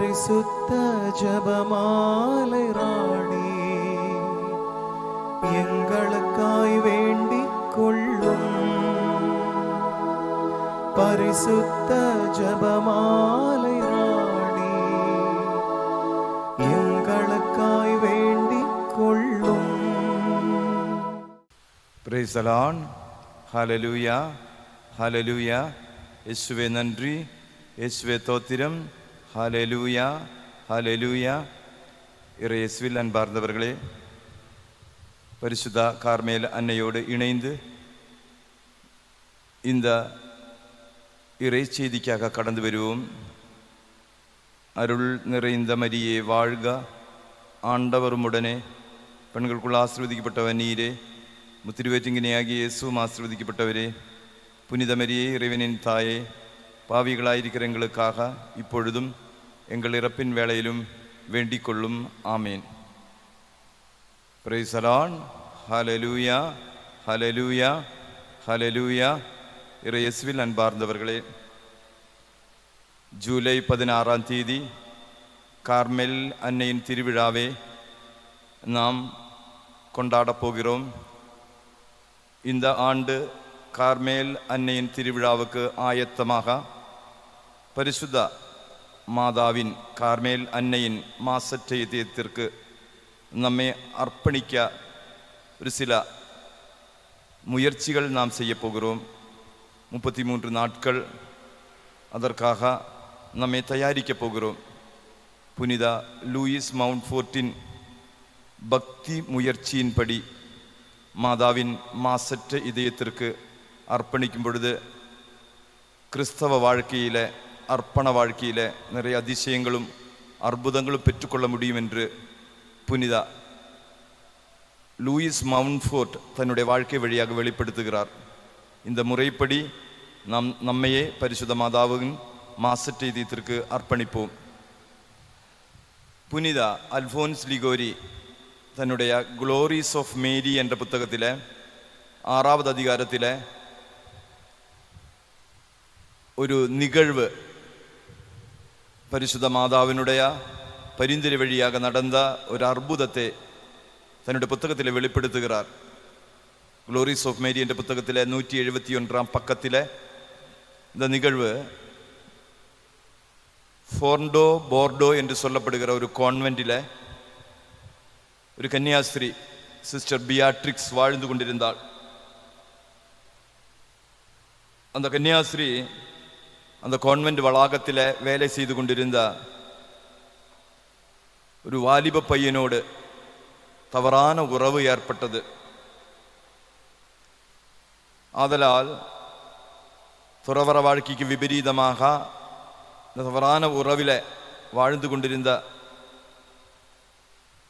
பரிசுத்த ஜெபமாலை ராணி, எங்களுக்காய் வேண்டிக் கொள்ளும். பரிசுத்த ஜெபமாலை ராணி, எங்களுக்காய் வேண்டிக் கொள்ளும். Praise the Lord. Hallelujah. Hallelujah. இயேசுவே நன்றி, இயேசுவே தோத்திரம். ஹalleluya, ஹalleluya. இயேசுவில் அன்பார்ந்தவர்களே, பரிசுத்த கார்மேல் அன்னையோடு இணைந்து இந்த இறை செய்திக்காக கடந்து வருவோம். அருள் நிறைந்த மரியே வாழ்க, ஆண்டவர் உம்முடனே, பெண்களுக்குள் ஆசீர்வதிக்கப்பட்டவர் நீரே, முத்திருவேற்றிங்கனியாகிய இயேசுவும் ஆசீர்வதிக்கப்பட்டவரே. புனித மரியே, இறைவனின் தாயே, பாவிகளாயிருக்கிற எங்களுக்காக இப்பொழுதும் எங்கள் இறப்பின் வேளையிலும் வேண்டிக் கொள்ளும். Amen. Praise the Lord. Hallelujah, hallelujah, hallelujah. இயேசுவில் அன்பார்ந்தவர்களே, ஜூலை 16ஆம் தேதி கார்மெல் அன்னையின் திருவிழாவை நாம் கொண்டாடப் போகிறோம். இந்த ஆண்டு கார்மேல் அன்னையின் திருவிழாவுக்கு ஆயத்தமாக பரிசுத்த மாதாவின் கார்மேல் அன்னையின் மாசற்ற இதயத்திற்கு நம்மை அர்ப்பணிக்க ஒரு சில முயற்சிகள் நாம் செய்ய போகிறோம். 33 நாட்கள் அதற்காக நம்மை தயாரிக்க போகிறோம். புனித லூயிஸ் மவுண்ட்ஃபோர்ட்டின் பக்தி முயற்சியின்படி மாதாவின் மாசற்ற இதயத்திற்கு அர்ப்பணிக்கும் பொழுது கிறிஸ்தவ வாழ்க்கையில், அர்ப்பண வாழ்க்கையில் நிறைய அதிசயங்களும் அற்புதங்களும் பெற்றுக்கொள்ள முடியும் என்று புனித லூயிஸ் மவுண்ட்ஃபோர்ட் தன்னுடைய வாழ்க்கை வழியாக வெளிப்படுத்துகிறார். இந்த முறைப்படி நம்மையே பரிசுத்த மாதாவின் மாசற்ற இதயத்திற்கு அர்ப்பணிப்போம். புனித அல்ஃபோன்ஸ் லிகோரி தன்னுடைய க்ளோரிஸ் ஆஃப் மேரி என்ற புத்தகத்தில் 6வது அதிகாரத்தில் ஒரு நிகழ்வு, பரிசுத்த மாதாவினுடைய பரிந்துரை வழியாக நடந்த ஒரு அற்புதத்தை தன்னுடைய புத்தகத்தில் வெளிப்படுத்துகிறார். க்ளோரிஸ் ஆஃப் மேரி என்ற புத்தகத்தில் 171ஆம் பக்கத்தில் இந்த நிகழ்வு ஃபோர்டோ போர்டோ என்று சொல்லப்படுகிற ஒரு கான்வென்ட்டில் ஒரு கன்னியாஸ்திரி சிஸ்டர் பியாட்ரிக்ஸ் வாழ்ந்து கொண்டிருந்தாள். அந்த கன்னியாஸ்திரி அந்த கான்வென்ட் வளாகத்தில் வேலை செய்து கொண்டிருந்த ஒரு வாலிப பையனோடு தவறான உறவு ஏற்பட்டது. ஆதலால் துறவற வாழ்க்கைக்கு விபரீதமாக இந்த தவறான உறவில் வாழ்ந்து கொண்டிருந்த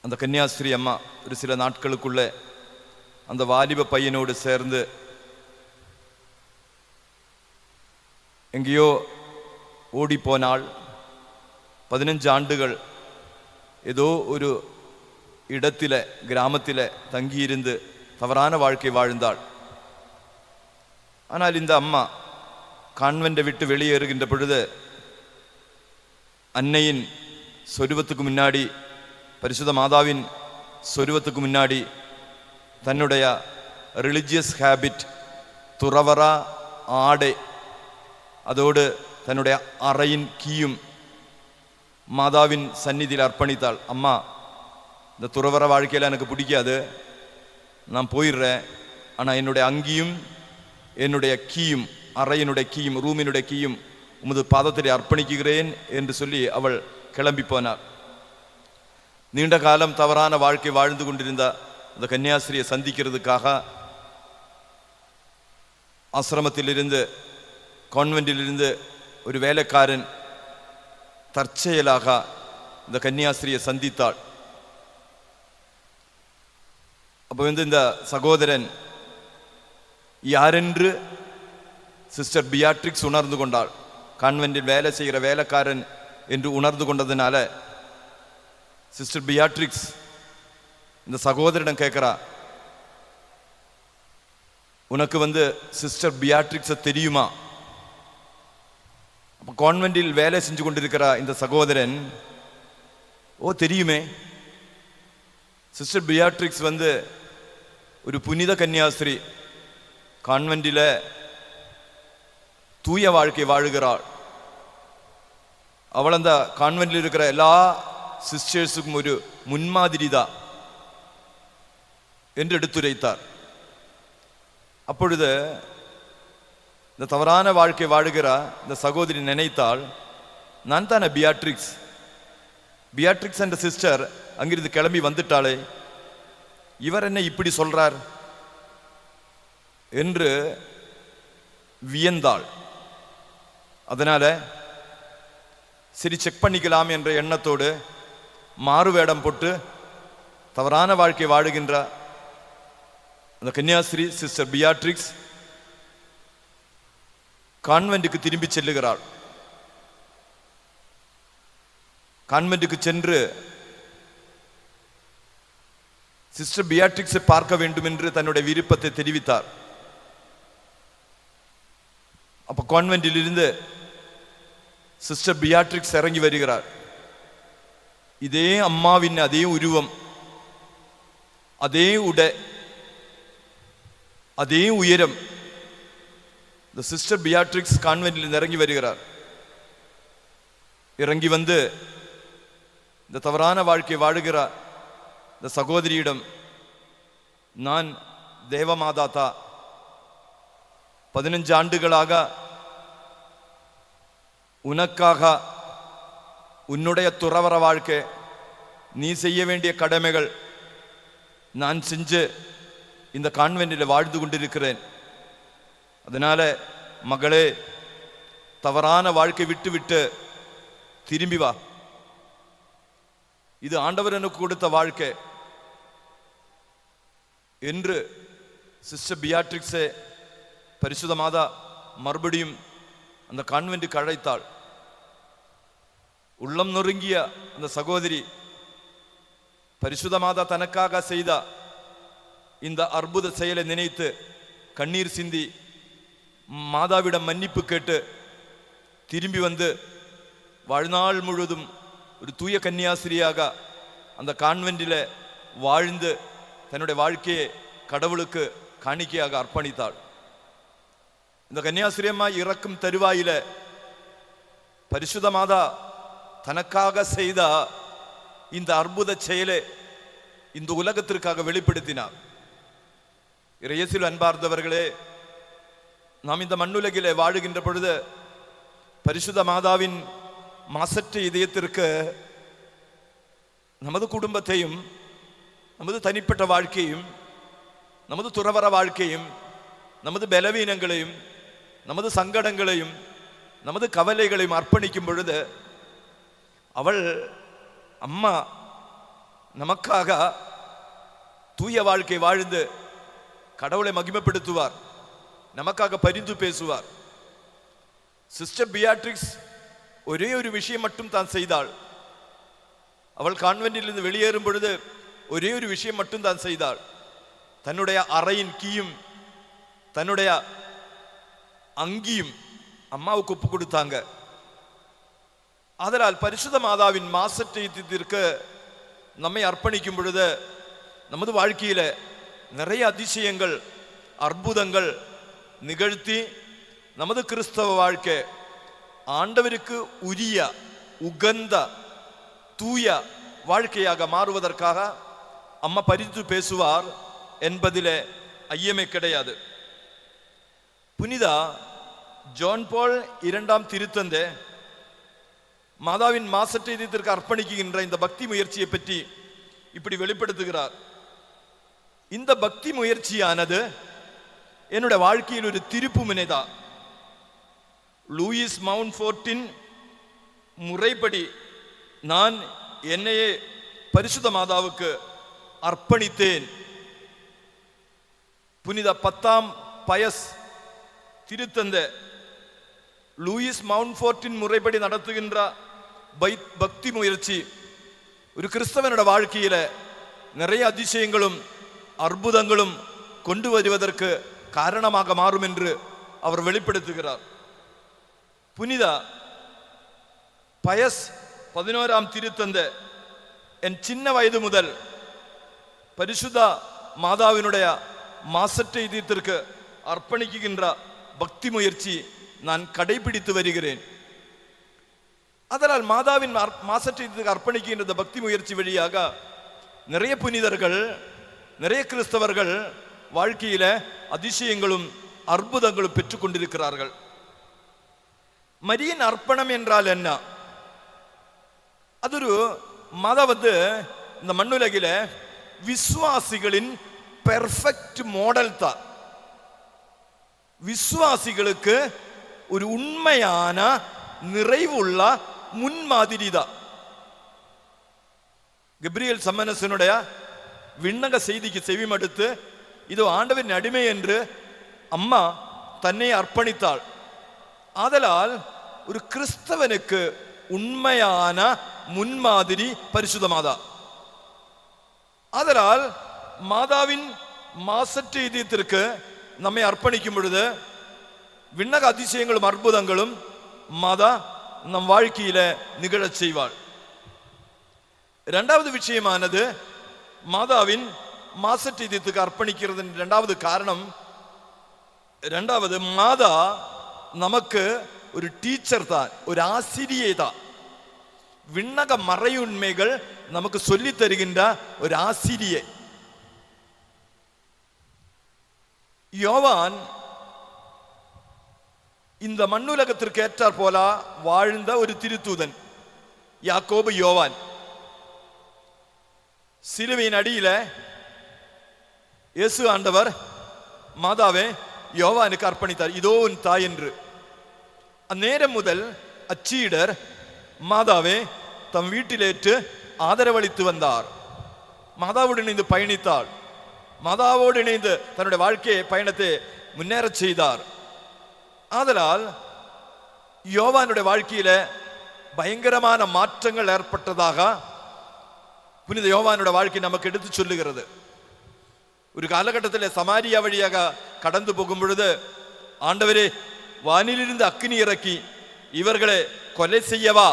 அந்த கன்னியாஸ்திரி அம்மா ஒரு சில நாட்களுக்குள்ளே அந்த வாலிப பையனோடு சேர்ந்து எங்கேயோ ஓடிப்போனாள். 15 ஆண்டுகள் ஏதோ ஒரு இடத்தில, கிராமத்தில் தங்கியிருந்து தவறான வாழ்க்கை வாழ்ந்தாள். ஆனால் இந்த அம்மா கான்வென்ட்டை விட்டு வெளியேறுகின்ற பொழுது அன்னையின் சொருவத்துக்கு முன்னாடி, பரிசுத்த மாதாவின் சொருவத்துக்கு முன்னாடி தன்னுடைய ரிலிஜியஸ் ஹேபிட், துறவற ஆடை, அதோடு தன்னுடைய அறையின் கீயும் மாதாவின் சந்நிதியில் அர்ப்பணித்தாள். அம்மா, இந்த துறவற வாழ்க்கையில் எனக்கு பிடிக்காது, நான் போயிடுறேன். ஆனால் என்னுடைய அங்கியும் என்னுடைய கீயும், அறையினுடைய கீயும், ரூமினுடைய கீயும் உமது பாதத்தில் அர்ப்பணிக்கிறேன் என்று சொல்லி அவள் கிளம்பி போனாள். நீண்ட காலம் தவறான வாழ்க்கை வாழ்ந்து கொண்டிருந்த அந்த கன்னியாஸ்திரியை சந்திக்கிறதுக்காக ஆசிரமத்திலிருந்து, கான்வென்ட்டிலிருந்து ஒரு வேலைக்காரன் தற்செயலாக இந்த கன்னியாஸ்திரியை சந்தித்தாள். அப்போ இந்த சகோதரன் யாரென்று சிஸ்டர் பியாட்ரிக்ஸ் உணர்ந்து கொண்டாள். கான்வென்ட்டில் வேலை செய்கிற வேலைக்காரன் என்று உணர்ந்து கொண்டதுனால சிஸ்டர் பியாட்ரிக்ஸ் இந்த சகோதரனிடம் கேட்குறா, உனக்கு சிஸ்டர் பியாட்ரிக்ஸை தெரியுமா? அப்போ கான்வென்ட்டில் வேலை செஞ்சு கொண்டிருக்கிற இந்த சகோதரன் ஓ தெரியுமே, சிஸ்டர் பியாட்ரிக்ஸ் ஒரு புனித கன்னியாஸ்திரி, கான்வென்ட்டில் தூய வாழ்க்கை வாழுகிறாள். அவள் அந்த கான்வென்ட்டில் இருக்கிற எல்லா சிஸ்டர்ஸுக்கும் ஒரு முன்மாதிரி தான் என்று எடுத்துரைத்தார். அப்பொழுது இந்த தவறான வாழ்க்கை வாழுகிற இந்த சகோதரி நினைத்தாள், நான் தானே பியாட்ரிக்ஸ் என்ற சிஸ்டர் அங்கிருந்து கிளம்பி வந்துட்டாளே, இவர் என்ன இப்படி சொல்றார் என்று வியந்தாள். அதனால சரி செக் பண்ணிக்கலாம் என்ற எண்ணத்தோடு மாறு வேடம் போட்டு தவறான வாழ்க்கை வாழுகின்ற அந்த கன்னியாஸ்திரி சிஸ்டர் பியாட்ரிக்ஸ் கான்வென்ட்டுக்கு திரும்பி செல்லுகிறாள். கான்வென்ட்டுக்கு சென்று சிஸ்டர் பியாட்ரிக்ஸை பார்க்க வேண்டும் என்று தன்னுடைய விருப்பத்தை தெரிவித்தார். அப்ப கான்வென்ட்டில் இருந்து சிஸ்டர் பியாட்ரிக்ஸ் இறங்கி வருகிறார். இதே அம்மாவின் அதே உருவம், அதே உடை, அதே உயரம். இந்த சிஸ்டர் பியாட்ரிக்ஸ் கான்வென்ட்டில் இறங்கி வருகிறார். இறங்கி இந்த தவறான வாழ்க்கை வாழுகிற இந்த சகோதரியிடம், நான் தேவமாதாத்தா 15 ஆண்டுகளாக உனக்காக உன்னுடைய துறவற வாழ்க்கை, நீ செய்ய வேண்டிய கடமைகள் நான் செஞ்சு இந்த கான்வென்ட்டில் வாழ்ந்து கொண்டிருக்கிறேன். அதனால மகளே, தவறான வாழ்க்கை விட்டு திரும்பி வா. இது ஆண்டவர் எனக்கு கொடுத்த வாழ்க்கை என்று சிஸ்டர் பியாட்ரிக்ஸை பரிசுத்த மாதா மறுபடியும் அந்த கான்வென்ட்டுக்கு அழைத்தாள். உள்ளம் நொறுங்கிய அந்த சகோதரி பரிசுத்த மாதா தனக்காக செய்த இந்த அற்புத செயலை நினைத்து கண்ணீர் சிந்தி மாதாவிடம் மன்னிப்பு கேட்டு திரும்பி வாழ்நாள் முழுவதும் ஒரு தூய கன்னியாஸ்திரியாக அந்த கான்வென்ட்டில் வாழ்ந்து தன்னுடைய வாழ்க்கையை கடவுளுக்கு காணிக்கையாக அர்ப்பணித்தாள். இந்த கன்னியாஸ்திரியம்மா இறக்கும் தருவாயில பரிசுத்த மாதா தனக்காக செய்த இந்த அற்புத செயலை இந்த உலகத்திற்காக வெளிப்படுத்தினார். இயேசுவில் அன்பார்ந்தவர்களே, நாம் இந்த மண்ணுலகிலே வாழுகின்ற பொழுது பரிசுத்த மாதாவின் மாசற்ற இதயத்திற்கு நமது குடும்பத்தையும், நமது தனிப்பட்ட வாழ்க்கையும், நமது துறவற வாழ்க்கையும், நமது பலவீனங்களையும், நமது சங்கடங்களையும், நமது கவலைகளையும் அர்ப்பணிக்கும் பொழுது அவள் அம்மா நமக்காக தூய வாழ்க்கை வாழ்ந்து கடவுளை மகிமைப்படுத்துவார், நமக்காக பரிந்து பேசுவார். சிஸ்டர் பியாட்ரிக்ஸ் ஒரே ஒரு விஷயம் மட்டும் தான் செய்தாள். அவள் கான்வென்ட்டில் இருந்து வெளியேறும் பொழுது ஒரே ஒரு விஷயம் மட்டும் தான் செய்தாள். தன்னுடைய அறையின் கீயும் தன்னுடைய அங்கியும் அம்மாவுக்கு ஒப்பு கொடுத்தாங்க. அதனால் பரிசுத்த மாதாவின் மாசற்றத்திற்கு நம்மை அர்ப்பணிக்கும் பொழுது நமது வாழ்க்கையில நிறைய அதிசயங்கள், அற்புதங்கள் நிகழ்த்தி நமது கிறிஸ்தவ வாழ்க்கை ஆண்டவருக்கு உரிய உகந்த தூய வாழ்க்கையாக மாறுவதற்காக அம்மா பரிந்து பேசுவார் என்பதிலே ஐயமே கிடையாது. புனித ஜான் பால் 2ஆம் திருத்தந்தை மாதாவின் மாசற்ற இதயத்திற்கு அர்ப்பணிக்கின்ற இந்த பக்தி முயற்சியை பற்றி இப்படி வெளிப்படுத்துகிறார். இந்த பக்தி முயற்சியானது என்னுடைய வாழ்க்கையில் ஒரு திருப்பு முனைதான். லூயிஸ் மவுண்ட்ஃபோர்ட்டின் முறைப்படி நான் என்னையே பரிசுத்த மாதாவுக்கு அர்ப்பணித்தேன். புனித 10ஆம் பயஸ் திருத்தந்தை லூயிஸ் மவுண்ட்ஃபோர்ட்டின் முறைப்படி நடத்துகின்ற பக்தி முயற்சி ஒரு கிறிஸ்தவனோட வாழ்க்கையில நிறைய அதிசயங்களும் அற்புதங்களும் கொண்டு வருவதற்கு காரணமாக மாறும் என்று அவர் வெளிப்படுத்துகிறார். புனித பயஸ் 11ஆம் திருத்தந்தை என் சின்ன வயது முதல் பரிசுத்த மாதாவினுடைய மாசற்ற இதயத்திற்கு அர்ப்பணிக்கின்ற பக்தி முயற்சி நான் கடைபிடித்து வருகிறேன். அதனால் மாதாவின் மாசற்ற இதயத்துக்கு அர்ப்பணிக்கின்ற பக்தி முயற்சி வழியாக நிறைய புனிதர்கள், நிறைய கிறிஸ்தவர்கள் வாழ்க்கையில அதிசயங்களும் அற்புதங்களும் பெற்றுக் கொண்டிருக்கிறார்கள். மரியின் அர்ப்பணம் என்றால் என்ன? അതൊരു മതവത് இந்த மண்ணுலகில விசுவாசிகளின் பெர்ஃபெக்ட் மாடல் தான். விசுவாசிகளுக்கு ஒரு உண்மையான நிறைவுள்ள முன்மாதிரி தான். கப்ரியேல் சம்மனசனுடைய விண்ணக செய்திக்கு செவிமடுத்து இதோ ஆண்டவரின் அடிமை என்று அம்மா தன்னை அர்ப்பணித்தாள். ஆதலால் ஒரு கிறிஸ்தவனுக்கு உண்மையான முன்மாதிரி பரிசுத்த மாதா. ஆதலால் மாதாவின் மாசற்ற இதயத்திற்கு நம்மை அர்ப்பணிக்கும் பொழுது விண்ணக அதிசயங்களும் அற்புதங்களும் மாதா நம் வாழ்க்கையில நிகழச் செய்வாள். இரண்டாவது விஷயமானது மாதாவின் மாசற்ற இதயத்துக்கு அர்ப்பணிக்கிறது. இரண்டாவது காரணம், இரண்டாவது மாதா நமக்கு ஒரு டீச்சர் தான், ஒரு ஆசிரியை தான். விண்ணக மறையுண்மைகள் நமக்கு சொல்லி தருகின்ற ஒரு ஆசிரியை. யோவான் இந்த மண்ணுலகத்திற்கு ஏற்றார் போல வாழ்ந்த ஒரு திருத்தூதன். யாக்கோபு யோவான் சிலுவையின் அடியில இயேசு ஆண்டவர் மாதாவே யோவானுக்கு அர்ப்பணித்தார், இதோ உன் தாய் என்று. அந்நேரம் முதல் அச்சீடர் மாதாவே தம் வீட்டிலேற்று ஆதரவளித்து வந்தார். மாதாவோடு இணைந்து பயணித்தாள். மாதாவோடு இணைந்து தன்னுடைய வாழ்க்கையை பயணத்தை முன்னேறச் செய்தார். ஆதலால் யோவானுடைய வாழ்க்கையில பயங்கரமான மாற்றங்கள் ஏற்பட்டதாக புனித யோவானுடைய வாழ்க்கை நமக்கு எடுத்து சொல்லுகிறது. ஒரு காலகட்டத்தில் சமாரியா வழியாக கடந்து போகும் பொழுது ஆண்டவரே வானிலிருந்து அக்கினி இறக்கி இவர்களை கொலை செய்யவா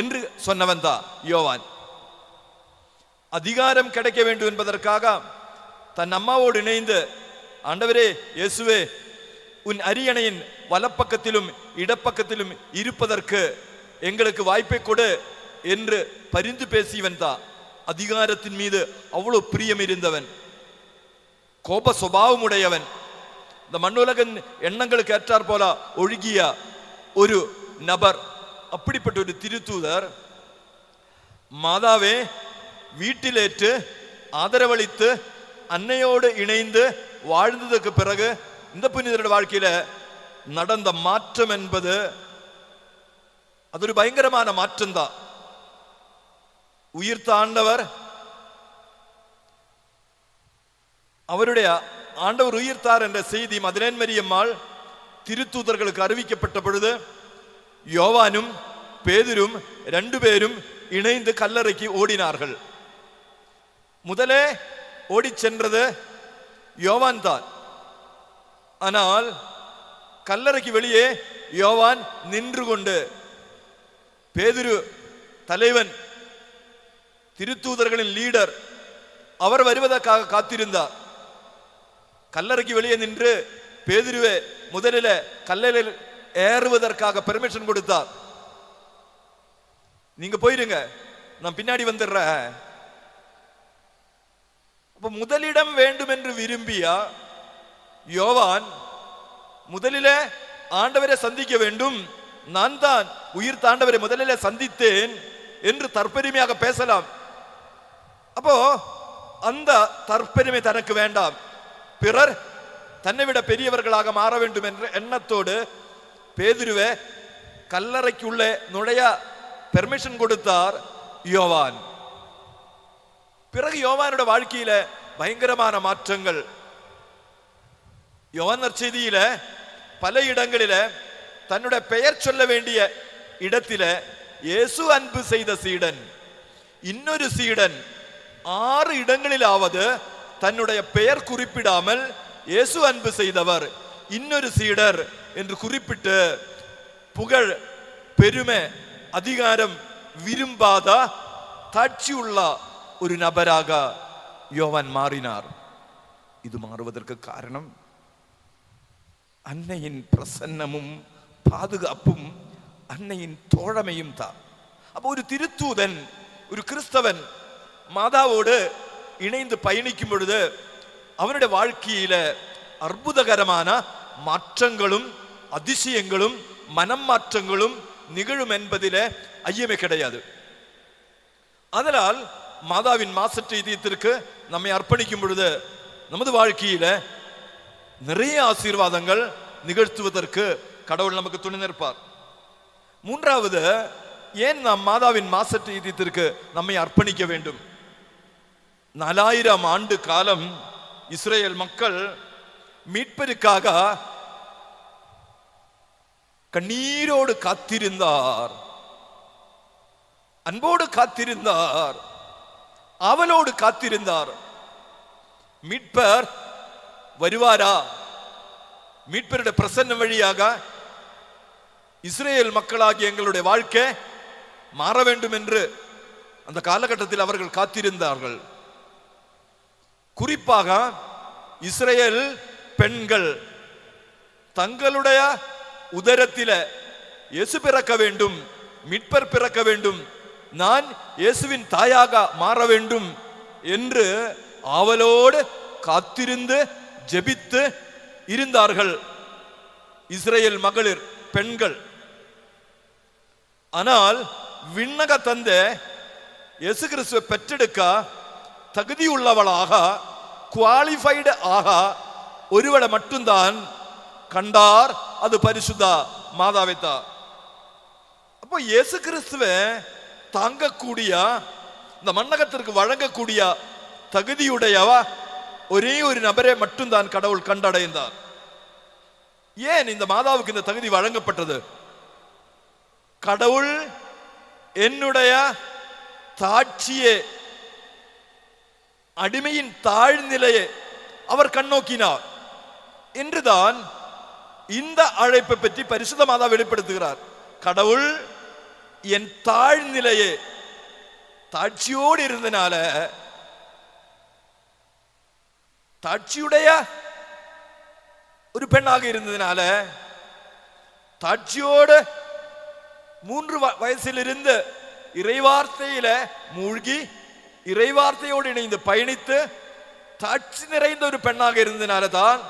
என்று சொன்னவன் தான் யோவான். அதிகாரம் கிடைக்க வேண்டும் என்பதற்காக தன் அம்மாவோடு இணைந்து ஆண்டவரே இயேசுவே உன் அரியணையின் வலப்பக்கத்திலும் இடப்பக்கத்திலும் இருப்பதற்கு எங்களுக்கு வாய்ப்பை கொடு என்று பரிந்து பேசியவன் தான். அதிகாரத்தின் மீது அவ்வளவு பிரியம் இருந்தவன், கோப சுபாவம் உடையவன், இந்த மண்ணுலகன் எண்ணங்களுக்கு ஏற்றார் போல ஒழுகிய ஒரு நபர். அப்படிப்பட்ட ஒரு திருத்தூதர் மாதாவே வீட்டிலேற்று ஆதரவளித்து அன்னையோடு இணைந்து வாழ்ந்ததுக்கு பிறகு இந்த புனிதருடைய வாழ்க்கையில நடந்த மாற்றம் என்பது அது ஒரு பயங்கரமான மாற்றம் தான். உயிர்த்த ஆண்டவர், அவருடைய ஆண்டவர் உயிர்த்தார் என்ற செய்தி மதலேன் மரியம்மாள் திருத்தூதர்களுக்கு அறிவிக்கப்பட்ட பொழுது யோவானும் பேதுரும் ரெண்டு பேரும் இணைந்து கல்லறைக்கு ஓடினார்கள். முதலே ஓடி சென்றது யோவான் தான். ஆனால் கல்லறைக்கு வெளியே யோவான் நின்று கொண்டு, பேதுரு தலைவன், திருத்தூதர்களின் லீடர், அவர் வருவதற்காக காத்திருந்தார். கல்லறைக்கு வெளியே நின்று பேதுருவே முதலில் கல்லறையில் ஏறுவதற்காக பெர்மிஷன் கொடுத்தார். நீங்க போயிருங்க, நான் பின்னாடி வந்துடுறேன். அப்ப முதலிடம் வேண்டும் என்று விரும்பிய யோவான் முதலிலே ஆண்டவரை சந்திக்க வேண்டும், நான் தான் உயிர் தாண்டவரை முதலிலே சந்தித்தேன் என்று தற்பெருமையாக பேசலாம். அப்போ அந்த தற்பெருமை தனக்கு வேண்டாம், பிறர் தன்னை விட பெரியவர்களாக மாற வேண்டும் என்ற எண்ணத்தோடு பேதுருவே கல்லறைக்கு உள்ளே நுழைய பெர்மிஷன் கொடுத்தார் யோவான். பிறகு யோவானோட வாழ்க்கையில பயங்கரமான மாற்றங்கள். யோவான் நற்செய்தியில பல இடங்களில தன்னுடைய பெயர் சொல்ல வேண்டிய இடத்தில இயேசு அன்பு செய்த சீடன், இன்னொரு சீடன், 6 இடங்களிலாவது தன்னுடைய பெயர் குறிப்பிடாமல் இயேசு அன்பு செய்தவர், இன்னொரு சீடர் என்று குறிப்பிட்டு புகழ், பெருமை, அதிகாரம் விரும்பாத தாட்சியுள்ள ஒரு நபராக யோவான் மாறினார். இது மாறுவதற்கு காரணம் அன்னையின் பிரசன்னமும் பாதுகாப்பும் அன்னையின் தோழமையும் தான். அப்போ ஒரு திருத்தூதன், ஒரு கிறிஸ்தவன் மாதாவோடு இணைந்து பயணிக்கும் பொழுது அவனுடைய வாழ்க்கையில அற்புதகரமான மாற்றங்களும் அதிசயங்களும் மனம் மாற்றங்களும் நிகழும் என்பதில் ஐயமே கிடையாது. அதனால் மாதாவின் மாசற்ற இதயத்திற்கு நம்மை அர்ப்பணிக்கும் பொழுது நமது வாழ்க்கையில நிறைய ஆசீர்வாதங்கள் நிகழ்த்துவதற்கு கடவுள் நமக்கு துணை நிற்பார். மூன்றாவது, ஏன் நாம் மாதாவின் மாசற்ற இதயத்திற்கு நம்மை அர்ப்பணிக்க வேண்டும்? 4000 ஆண்டு காலம் இஸ்ரேல் மக்கள் மீட்பருக்காக கண்ணீரோடு காத்திருந்தார், அன்போடு காத்திருந்தார், அவளோடு காத்திருந்தார். மீட்பர் வருவாரா? மீட்பருடைய பிரசன்னம் வழியாக இஸ்ரேல் மக்களாகிய எங்களுடைய வாழ்க்கை மாற வேண்டும் என்று அந்த காலகட்டத்தில் அவர்கள் காத்திருந்தார்கள். குறிப்பாக இஸ்ரேல் பெண்கள் தங்களுடைய உதரத்தில இயேசு பிறக்க வேண்டும், மீட்பர் பிறக்க வேண்டும், நான் இயேசுவின் தாயாக மாற வேண்டும் என்று அவளோடு காத்திருந்து ஜெபித்து இருந்தார்கள் இஸ்ரேல் மகளிர் பெண்கள். ஆனால் விண்ணக தந்தை இயேசு கிறிஸ்துவை பெற்றெடுக்க தகுதியுள்ளவளாக, குவாலிஃபைடு ஆக ஒருவளை மட்டும்தான் கண்டார். அது பரிசுத்தா மாதாவைத்தான். அப்போ இயேசு கிறிஸ்துவை தாங்கக்கூடிய, இந்த மண்ணகத்திற்கு வழங்கக்கூடிய தகுதியுடையவ ஒரே ஒரு நபரை மட்டும்தான் கடவுள் கண்டடைந்தார். ஏன் இந்த மாதாவுக்கு இந்த தகுதி வழங்கப்பட்டது? கடவுள் என்னுடைய தாட்சியே, அடிமையின் தாழ்நிலையே அவர் கண்ணோக்கினார் என்றுதான் இந்த அழைப்பை பற்றி பரிசுத்த மாதா வெளிப்படுத்துகிறார். கடவுள் என் தாழ்நிலையே, தாட்சியோடு இருந்தனால, தாட்சியுடைய ஒரு பெண்ணாக இருந்ததுனால, தாட்சியோடு 3 வயசிலிருந்து இறைவார்த்தையில மூழ்கி இறைவார்த்தையோடு இணைந்து பயணித்து தாட்சி நிறைந்த ஒரு பெண்ணாக இருந்தனால தான்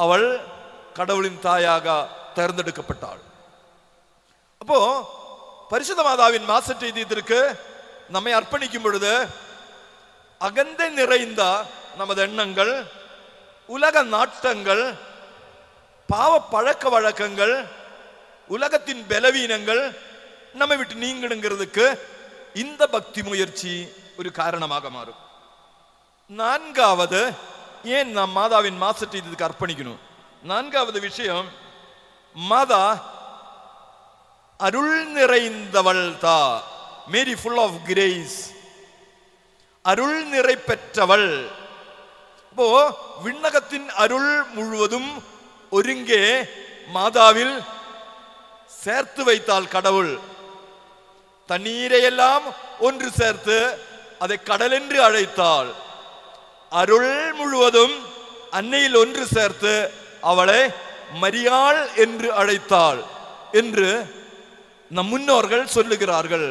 அவள் கடவுளின் தாயாக தேர்ந்தெடுக்கப்பட்டாள். அப்போ பரிசுத்த மாதாவின் மாசற்ற இதயத்திற்கு நம்மை அர்ப்பணிக்கும் பொழுது அகந்தை நிறைந்த நமது எண்ணங்கள், உலக நாட்டங்கள், பாவ பழக்க வழக்கங்கள், உலகத்தின் பலவீனங்கள் நம்மை விட்டு நீங்கிடுங்கிறதுக்கு இந்த பக்தி முயற்சி ஒரு காரணமாக மாறும். 4வது, ஏன் நாம் மாதாவின் மாசற்ற இதயத்துக்கு அர்ப்பணிக்கணும்? 4வது விஷயம், மாதா அருள் நிறைந்தவள் தா. மேரி ஃபுல் ஆஃப் கிரேஸ், அருள் நிறை பெற்றவள். இப்போ விண்ணகத்தின் அருள் முழுவதும் ஒருங்கே மாதாவில் சேர்த்து வைத்தால் கடவுள், தண்ணீரை எல்லாம் ஒன்று சேர்த்து அதை கடல் என்று அழைத்தாள், அருள் முழுவதும் அன்னையில் ஒன்று சேர்த்து அவளை மரியாள் என்று அழைத்தாள் என்று நம் முன்னோர்கள் சொல்லுகிறார்கள்.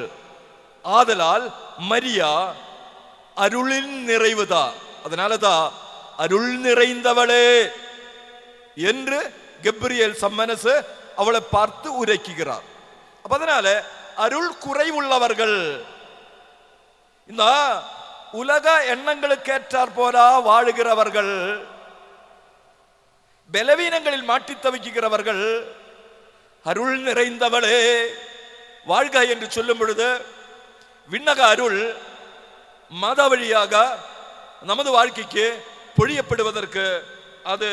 ஆதலால் மரியா அருளின் நிறைவுதான். அதனாலதான் அருள் நிறைந்தவளே என்று கெப்ரியேல் சம்மனசு அவளை பார்த்து உரைக்குகிறார். அதனால அருள் குறைவுள்ளவர்கள், இந்த உலக எண்ணங்களுக்கு ஏற்றாற் போல வாழுகிறவர்கள், பலவீனங்களில் மாட்டி தவிக்கிறவர்கள், அருள் நிறைந்தவளே வாழ்க என்று சொல்லும் பொழுது விண்ணக அருள் மாதா வழியாக நமது வாழ்க்கைக்கு பொழியப்படுவதற்கு அது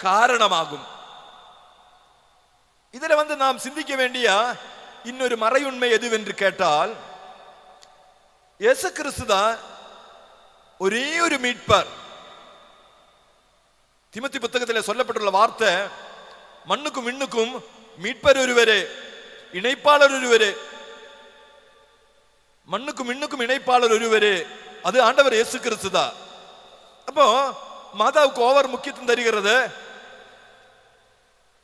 காரணமாகும். இதில் நாம் சிந்திக்க வேண்டிய இன்னொரு மறையுண்மை எதுவென்று கேட்டால், இயேசு கிறிஸ்து தான் ஒரே ஒரு மீட்பர். திமோத்தி புத்தகத்தில் சொல்லப்பட்டுள்ள வார்த்தை, மண்ணுக்கும் விண்ணுக்கும் மீட்பர் ஒருவரே, இணைப்பாளர் ஒருவரே. மண்ணுக்கும் விண்ணுக்கும் இணைப்பாளர் ஒருவரே, அது ஆண்டவர் இயேசு கிறிஸ்து தான். அப்போ மாதாவுக்கு ஓவர் முக்கியத்துவம் தருகிறது.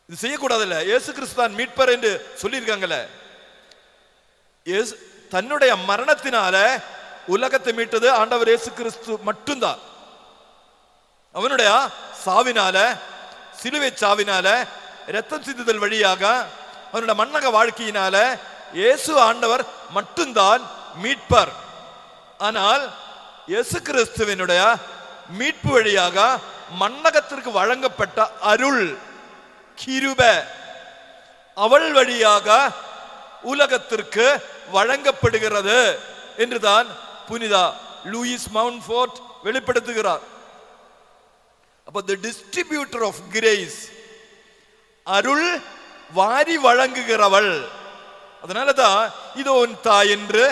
இது செய்யக்கூடாதுல்ல, இயேசு கிறிஸ்து தான் மீட்பர் என்று சொல்லியிருக்காங்கல்ல. தன்னுடைய மரணத்தினால உலகத்தை மீட்டது ஆண்டவர் இயேசு கிறிஸ்து மட்டும்தான். அவனுடைய சாவினால, சிலுவை சாவினால, இரத்தம் சிந்துதல் வழியாக, அவனுடைய மண்ணக வாழ்க்கையினால இயேசு ஆண்டவர் மட்டும்தான் மீட்பர். ஆனால் இயேசு கிறிஸ்துவினுடைய மீட்பு வழியாக மண்ணகத்திற்கு வழங்கப்பட்ட அருள் கிருபை, அவள் வழியாக உலகத்திற்கு வழங்கப்படுகிறது என்றுதான் புனித லூயிஸ் மவுண்ட்ஃபோர்ட் வெளிப்படுத்துகிறார். அப்போ the distributor of grace, அருள் வாரி வழங்குகிறவள். அதனாலதான் இதோ உன் தாய் என்று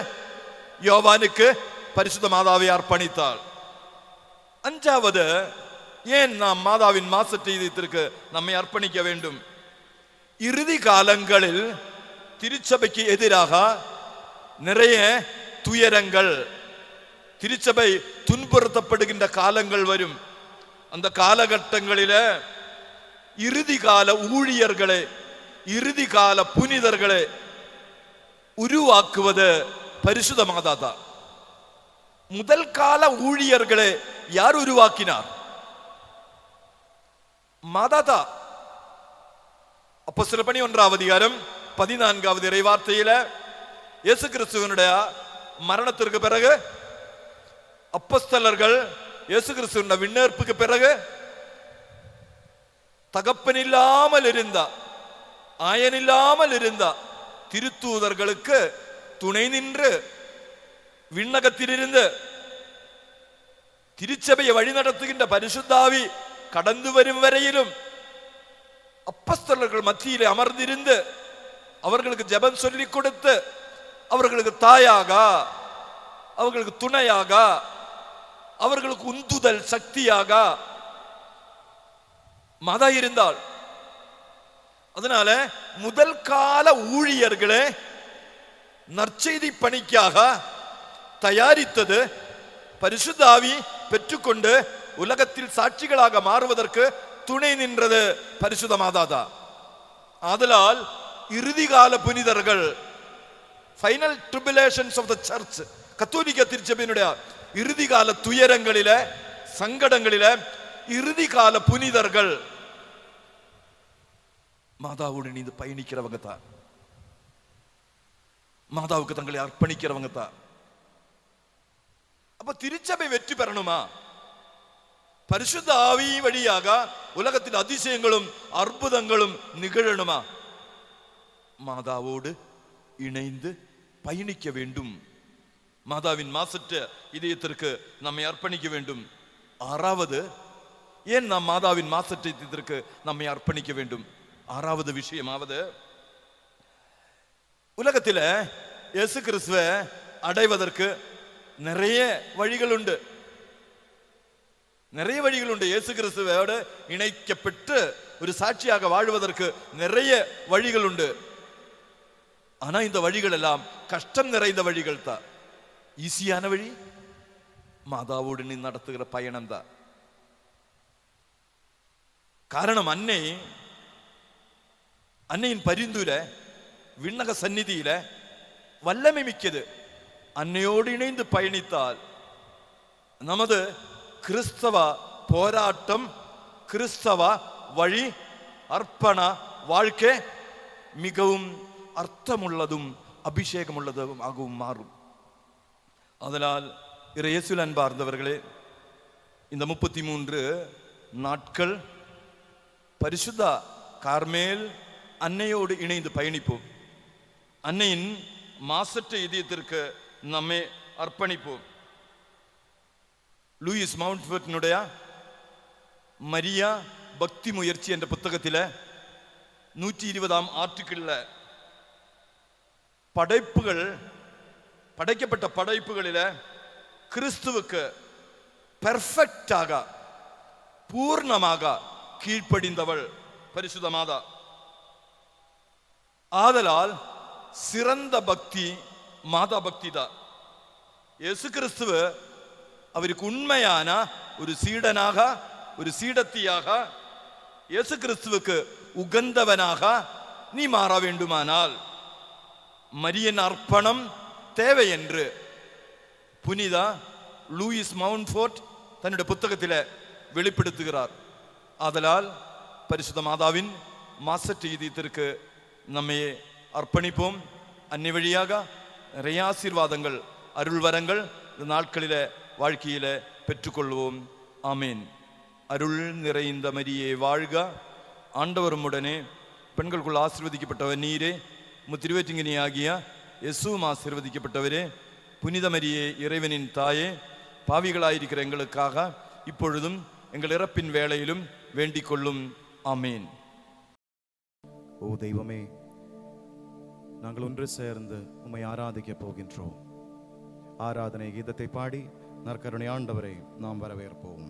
யோவானுக்கு பரிசுத்த மாதாவை அர்ப்பணித்தாள். அஞ்சாவது, ஏன் நாம் மாதாவின் மாசற்ற இதயத்திற்கு நம்மை அர்ப்பணிக்க வேண்டும்? இறுதி காலங்களில் திருச்சபைக்கு எதிராக நிறைய துயரங்கள், திருச்சபை துன்புறுத்தப்படுகின்ற காலங்கள் வரும். அந்த காலகட்டங்களில இறுதி கால ஊழியர்களை, இறுதி கால புனிதர்களை உருவாக்குவது பரிசுத்த மாதா தான். முதல் கால ஊழியர்களை யார் உருவாக்கினார்? மாதாதா. அப்போஸ்தலர் பணி 1:14 இறைவார்த்தையில இயேசு கிறிஸ்துவனுடைய மரணத்திற்கு பிறகு அப்போஸ்தலர்கள் இயேசு கிறிஸ்துவின் விண்ணேற்புக்கு பிறகு தகப்பன் இல்லாமல் இருந்தா, ஆயன் இல்லாமல் இருந்தா திருத்தூதர்களுக்கு துணை நின்று விண்ணகத்திலிருந்து திருச்சபையை வழிநடத்துகின்ற பரிசுத்தாவி கடந்து வரும் வரையிலும் அப்போஸ்தலர்கள் மத்தியிலே அமர்ந்திருந்து அவர்களுக்கு ஜெபம் சொல்லிக் கொடுத்து அவர்களுக்கு தாயாக, அவர்களுக்கு துணையாக, அவர்களுக்கு உந்துதல் சக்தியாக மாதா இருந்தாள். அதனால முதல் கால ஊழியர்களே நற்செய்தி பணிக்காக தயாரித்தது, பரிசுத்த ஆவி பெற்றுக்கொண்டு உலகத்தில் சாட்சிகளாக மாறுவதற்கு துணை நின்றது பரிசுத்த மாதாதா. ஆதலால் இறுதி கால புனிதர்கள், final tribulations of the church, கத்தோலிக்க திருச்சபையினுடைய இறுதி கால துயரங்களில, சங்கடங்களில இறுதி கால புனிதர்கள் மாதாவோடு நீந்து பயணிக்கிறவங்க தான், மாதாவுக்கு தங்களை அர்ப்பணிக்கிறவங்க தான். அப்ப திருச்சபை வெற்றி பெறணுமா? பரிசுத்த ஆவி வழியாக உலகத்தில் அதிசயங்களும் அற்புதங்களும் நிகழணுமா? மாதாவோடு இணைந்து பயணிக்க வேண்டும். மாதாவின் மாசற்ற இதயத்திற்கு நம்மை அர்ப்பணிக்க வேண்டும். ஆறாவது, ஏன் நாம் மாதாவின் மாசற்ற இதயத்திற்கு நம்மை அர்ப்பணிக்க வேண்டும்? ஆறாவது விஷயமாவது, உலகத்தில் இயேசு கிறிஸ்துவை அடைவதற்கு நிறைய வழிகள் உண்டு. நிறைய வழிகள் உண்டு. இயேசு கிறிஸ்துவோடு இணைக்கப்பட்டு ஒரு சாட்சியாக வாழ்வதற்கு நிறைய வழிகள் உண்டு. ஆனா இந்த வழிகள் எல்லாம் கஷ்டம் நிறைந்த வழிகள் தான். ஈஸியான வழி மாதாவோடு நீ நடத்துகிற பயணம் தான். காரணம் அன்னையின் பரிந்துரை விண்ணக சந்நிதியில வல்லமை மிக்கது. அன்னையோடு இணைந்து பயணித்தால் நமது கிறிஸ்தவ போராட்டம், கிறிஸ்தவ வழி அர்ப்பண வாழ்க்கை மிகவும் அர்த்தமுள்ளதும் அபிஷேகமுள்ளதும் ஆகவும் மாறும். அதனால் இயேசுவில் அன்பார்ந்தவர்களே, இந்த 33 நாட்கள் பரிசுத்த கார்மேல் அன்னையோடு இணைந்து பயணிப்போம். அன்னையின் மாசற்ற இதயத்திற்கு நம்மை அர்ப்பணிப்போம். லூயிஸ் மவுண்ட்ஃபோர்ட்டினுடைய மரியா பக்தி முயற்சி என்ற புத்தகத்தில் 120ஆம் ஆர்டிக்கிள்ல படைக்கப்பட்ட படைப்புகளில கிறிஸ்துவுக்கு பெர்ஃபெக்டாக, பூர்ணமாக கீழ்ப்படிந்தவள் பரிசுத்த மாதா. ஆதலால் சிறந்த பக்தி மாதா பக்தி தான். இயேசு கிறிஸ்துவ அவருக்கு உண்மையான ஒரு சீடனாக, ஒரு சீடத்தியாக, இயேசு கிறிஸ்துவுக்கு உகந்தவனாக நீ மாற வேண்டுமானால் மரியன் அர்ப்பணம் தேவை என்று புனித லூயிஸ் மவுண்ட்ஃபோர்ட் தன்னுடைய புத்தகத்தில் வெளிப்படுத்துகிறார். ஆதலால் பரிசுத்த மாதாவின் மாசற்றீதியத்திற்கு நம்மை அர்ப்பணிப்போம். அன்னை வழியாக நிறைய ஆசீர்வாதங்கள், அருள் வரங்கள் இந்த நாட்களில வாழ்க்கையில பெற்றுக்கொள்வோம். ஆமீன். அருள் நிறைந்த மரியே வாழ்க, ஆண்டவரும் உடனே, பெண்களுக்குள் ஆசீர்வதிக்கப்பட்டவர் நீரே, முத்திருவேற்றிங்கினி ஆகிய இயேசுவும் ஆசீர்வதிக்கப்பட்டவரே. புனித மரியே, இறைவனின் தாயே, பாவிகளாயிருக்கிற எங்களுக்காக இப்பொழுதும் எங்கள் இறப்பின் வேளையிலும் வேண்டிக் கொள்ளும். ஆமீன். ஓ தெய்வமே, நாங்கள் ஒன்று சேர்ந்து உம்மை ஆராதிக்க போகின்றோம். ஆராதனை கீதத்தை பாடி நற்கருணை ஆண்டவரை நாம் வரவேற்போம்.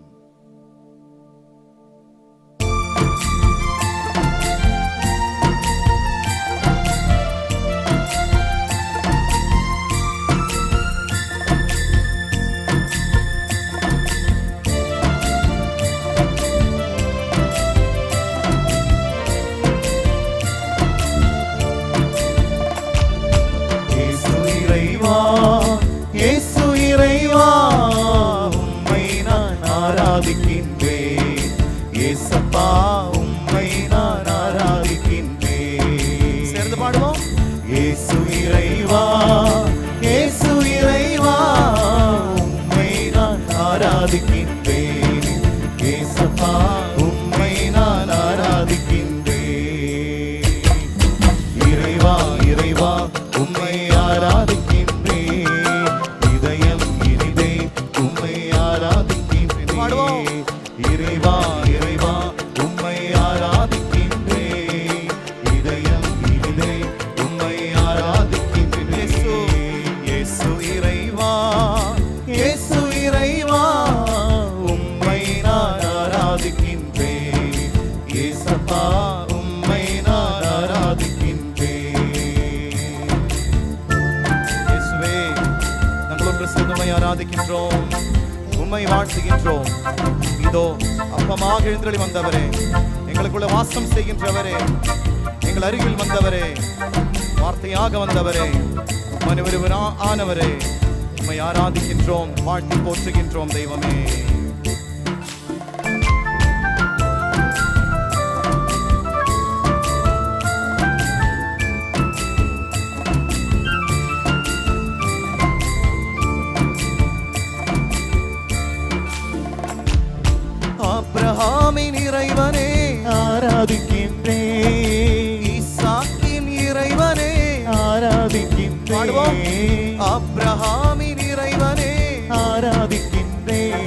இயேசு இறைவா, உம்மை நான் ஆராதிக்கின்றேன். இயேசப்பா, உம்மை நான் ஆராதிக்கின்றேன். சேர்ந்து பாடுவோம். இயேசு இறைவா, இயேசு இறைவா, உம்மை நான் ஆராதிக்கின்றேன். இயேசப்பா, உம்மை நான் ஆராதிக்கின்றேன். இறைவா இறைவா, உம்மை ஆராதிக்கின்றேன். இதயம் இனிதே உம்மை ஆராதிக்கின்றேன். இறைவா இறைவா, உம்மை ஆராதிக்கின்றேன். இதயம் இனிதே உம்மை ஆராதிக்கின்றேன். இயேசு இறைவா, இயேசு இறைவா, உம்மை நான் ஆராதிக்கின்றேன். இயேசப்பா, உம்மை நான் ஆராதிக்கின்றேன். உம்மை ஆராதிக்கின்றோம், உம்மை வாழ்த்துகின்றோம். இதோ அப்பமாக எழுந்தருளி வந்தவரே, எங்களுக்குள்ள வாசம் செய்கின்றவரே, எங்கள் அருகில் வந்தவரே, வார்த்தையாக வந்தவரே, மனிதர் ஆனவரே, உம்மை ஆராதிக்கின்றோம், வாழ்த்தி போற்றுகின்றோம் தெய்வமே. ஆபிரகாமின் இறைவனே ஆராதிக்கின்றேன். ஈசாக்கின் இறைவனே ஆராதிக்கின்றேன். ஆபிரகாமின் இறைவனே ஆராதிக்கின்றேன்.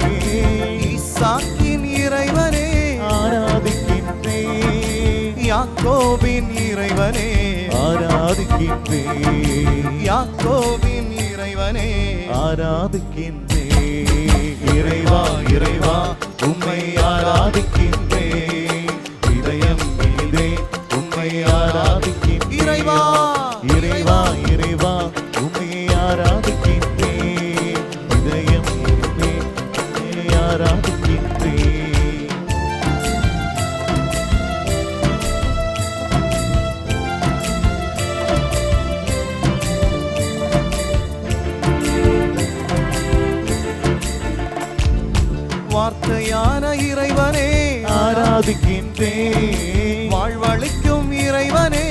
ஈசாக்கின் இறைவனே ஆராதிக்கின்றேன். யாக்கோபின் இறைவனே ஆராதிக்கின்றேன். யாக்கோபின் இறைவனே ஆராதிக்கின்றேன். இறைவா இறைவா, உம்மை ஆராதிக்கின்றேன். இதயம் இனிதே உம்மை ஆராதிக்கின்றேன். இறைவா இறைவா இறைவா, உம்மை ஆராதிக்கின்றேன். இதயம் இனிதே உம்மை ஆராதிக்கின்றேன். வார்த்தையான இறைவனே ஆராதிக்கின்றேன். வாழ்வளிக்கும் இறைவனே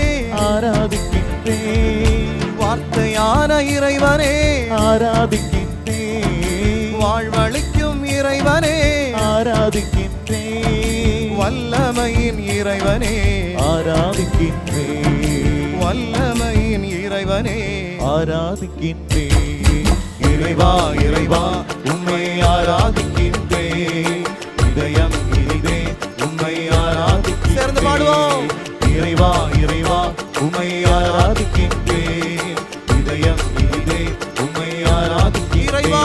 ஆராதிக்கின்றேன். வார்த்தையான இறைவனே ஆராதிக்கின்றேன். வாழ்வளிக்கும் இறைவனே ஆராதிக்கின்றேன். வல்லமையின் இறைவனே ஆராதிக்கின்றேன். வல்லமையின் இறைவனே ஆராதிக்கின்றேன். இறைவா இறைவா, உம்மை ஆராதிக்கின்றேன். இதயம் இனிதே உம்மை ஆராதிக்கின்றேன். சேர்ந்து பாடுவோம். இறைவா இறைவா, உம்மை ஆராதிக்கின்றேன். இதயம் இனிதே உம்மை ஆராதிக்கின்றேன். இறைவா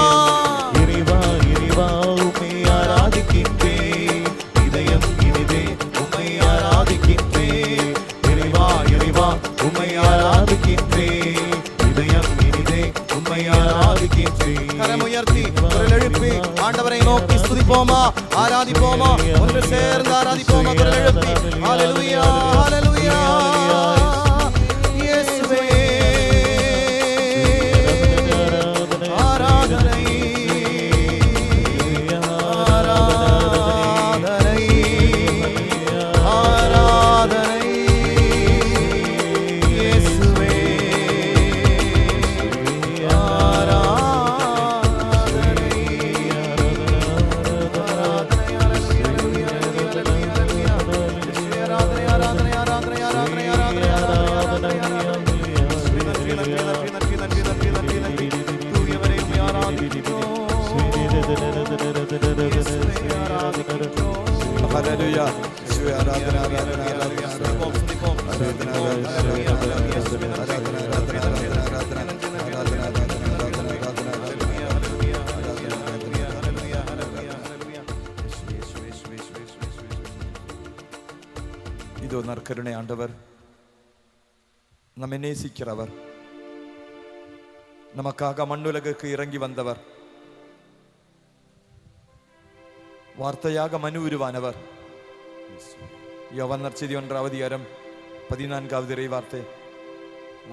இறைவா இறைவா, உம்மை ஆராதிக்கின்றேன். இதயம் இனிதே உம்மை ஆராதிக்கின்றேன். இறைவா இறைவா, உம்மை ஆராதிக்கின்றேன். இதயம் இனிதே உம்மை ஆராதிக்கின்றேன். ஆராதிக்கின்றேன். கரமுயர்த்தி குரல் எழுப்பி ஆண்டவரை நோக்கி ஸ்துதிப்போமா, ஆராதிப்போமா, ஒன்று சேர்ந்து ஆராதிப்போமா. குரல் எழுப்பி ஹல்லேலூயா ஹல்லேலூயா இயேசுவே ஆராதனை ஆராதனை ஆராதனை இயேசுவே ഹല്ലേലൂയ. യേശുവേ ആരാധന ആരാധന ആരാധന ആരാധന இதோ நற்கருணை ஆண்டவர், நம்மை நேசிக்கிறவர், நமக்காக மண்ணுலகுக்கு இறங்கி வந்தவர், வார்த்தையாக மனு உருவானவர். யோவான் நற்செய்தி 1:14 இறை வார்த்தை,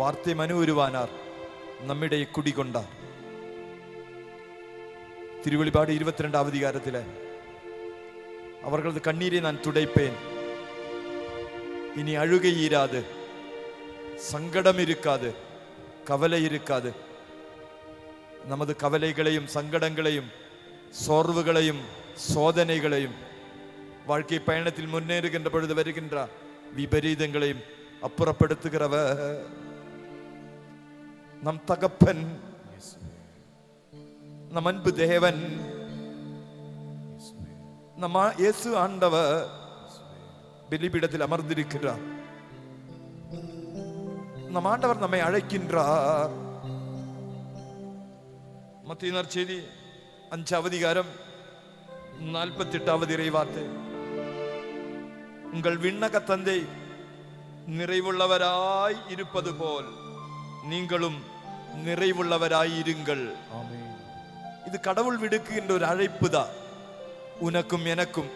வார்த்தை மனு உருவானார், நம்மிடையே குடிகொண்டார். திருவெளிப்பாடு 22 அவர்களது கண்ணீரை நான் துடைப்பேன், இனி அழுகை ஈராது, சங்கடம் இருக்காது, கவலை இருக்காது. நமது கவலைகளையும் சங்கடங்களையும் சோர்வுகளையும் சோதனைகளையும் வாழ்க்கை பயணத்தில் முன்னேறுகின்ற பொழுது வருகின்ற விபரீதங்களையும் அப்புறப்படுத்துகிறவர் நம் தகப்பன், நம் அன்பு தேவன், நம்ம இயேசு ஆண்டவர் பலிபீடத்தில் அமர்ந்திருக்கிறார். நம் ஆண்டவர் நம்மை அழைக்கின்றார். மத்தேயு நற்செய்தி 5:48 இறை வார்த்தை, உங்கள் விண்ணக தந்தை நிறைவுள்ளவராய் இருப்பது போல் நீங்களும் நிறைவுள்ளவராய் இருங்கள். இது கடவுள் விடுக்கின்ற ஒரு அழைப்பு தான். உனக்கும் எனக்கும்